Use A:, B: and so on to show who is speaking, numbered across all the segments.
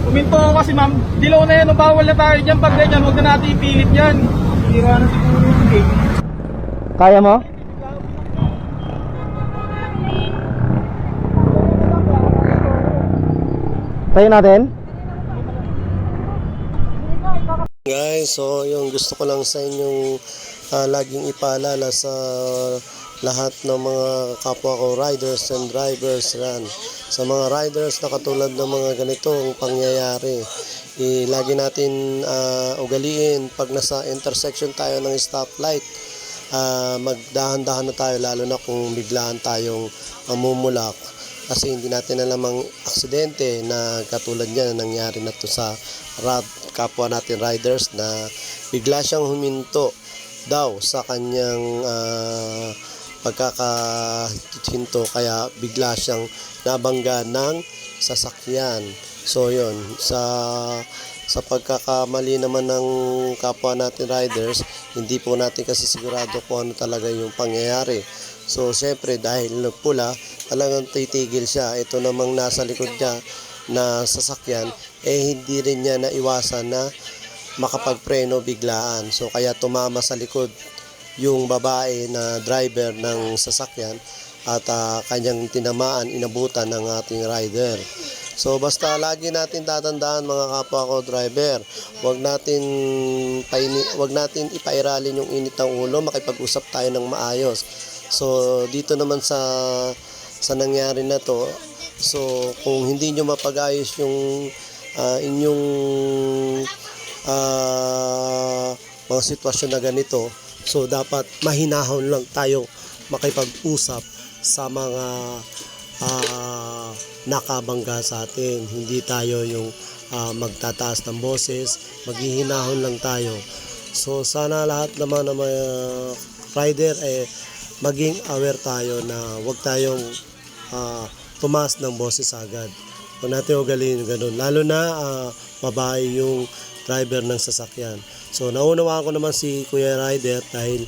A: Uminto ako kasi ma'am, dilaw na yan, bawal na tayo dyan pag ganyan, huwag na natin ipilit yan. Tira na siguro yung gate.
B: Kaya mo? Tayo natin?
C: Guys, so yung gusto ko lang sa inyong laging ipaalala sa lahat ng mga kapwa ko riders and drivers yan. Sa mga riders na katulad ng mga ganitong pangyayari, lagi natin ugaliin pag nasa intersection tayo ng stoplight, magdahan-dahan na tayo lalo na kung biglaan tayong mamumulak. Kasi hindi natin alam ang aksidente na katulad niyan na nangyari na to sa kapwa natin riders na bigla siyang huminto daw sa kanyang pagkakahinto kaya bigla siyang nabangga ng sasakyan. So yun, sa pagkakamali naman ng kapwa natin riders, hindi po natin kasi sigurado kung ano talaga yung pangyayari. So syempre dahil pula, talagang titigil siya. Ito namang nasa likod niya na sasakyan, hindi rin niya naiwasan na makapagpreno biglaan. So kaya tumama sa likod yung babae na driver ng sasakyan at kanyang tinamaan, inabutan ng ating rider. So basta lagi natin tatandaan mga kapwa ko driver, wag natin ipairalin yung init ng ulo, makipag-usap tayo ng maayos. So dito naman sa nangyari na to, so kung hindi nyo mapag-ayos yung inyong mga sitwasyon na ganito, so dapat mahinahon lang tayo makipag-usap sa mga nakabangga sa atin. Hindi tayo yung magtataas ng boses, maghihinahon lang tayo. So sana lahat naman ng mga rider maging aware tayo na huwag tayong tumaas ng boses agad. Huwag natin ugaliin ganun. Lalo na babae yung driver ng sasakyan. So naunawaan ko naman si Kuya Rider dahil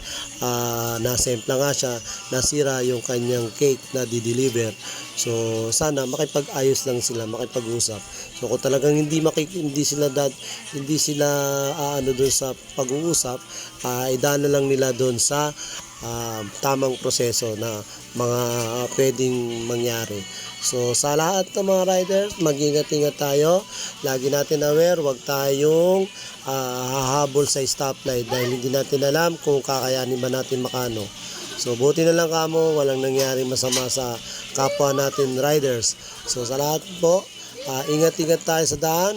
C: nasempla nga siya, nasira yung kanyang cake na di-deliver. So sana makipag-ayos lang sila, makipag-usap. So kung talagang hindi sila doon sa pag-uusap, idaan na lang nila doon sa tamang proseso na mga pwedeng mangyari. So sa lahat ng mga riders, mag-ingat-ingat tayo. Lagi natin aware, huwag tayong hahabol sa stoplight dahil hindi natin alam kung kakayanin ba natin makano. So buti na lang kamo, walang nangyari masama sa kapwa natin riders. So sa lahat po, ingat-ingat tayo sa daan.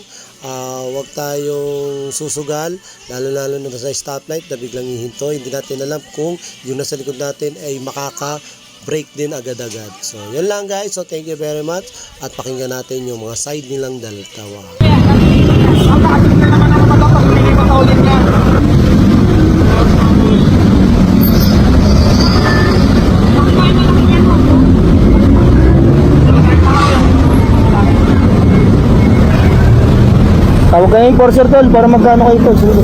C: Huwag tayong susugal, lalo na sa stoplight na biglang hihinto. Hindi natin alam kung yung nasa likod natin ay makaka-break din agad-agad. So yun lang guys, so thank you very much at pakinggan natin yung mga side nilang dalawa.
A: Ang kaasip na naman ako pag hindi pa ulit niya.
B: Tawag kayo yung enforcer tol para magkano kayo tol.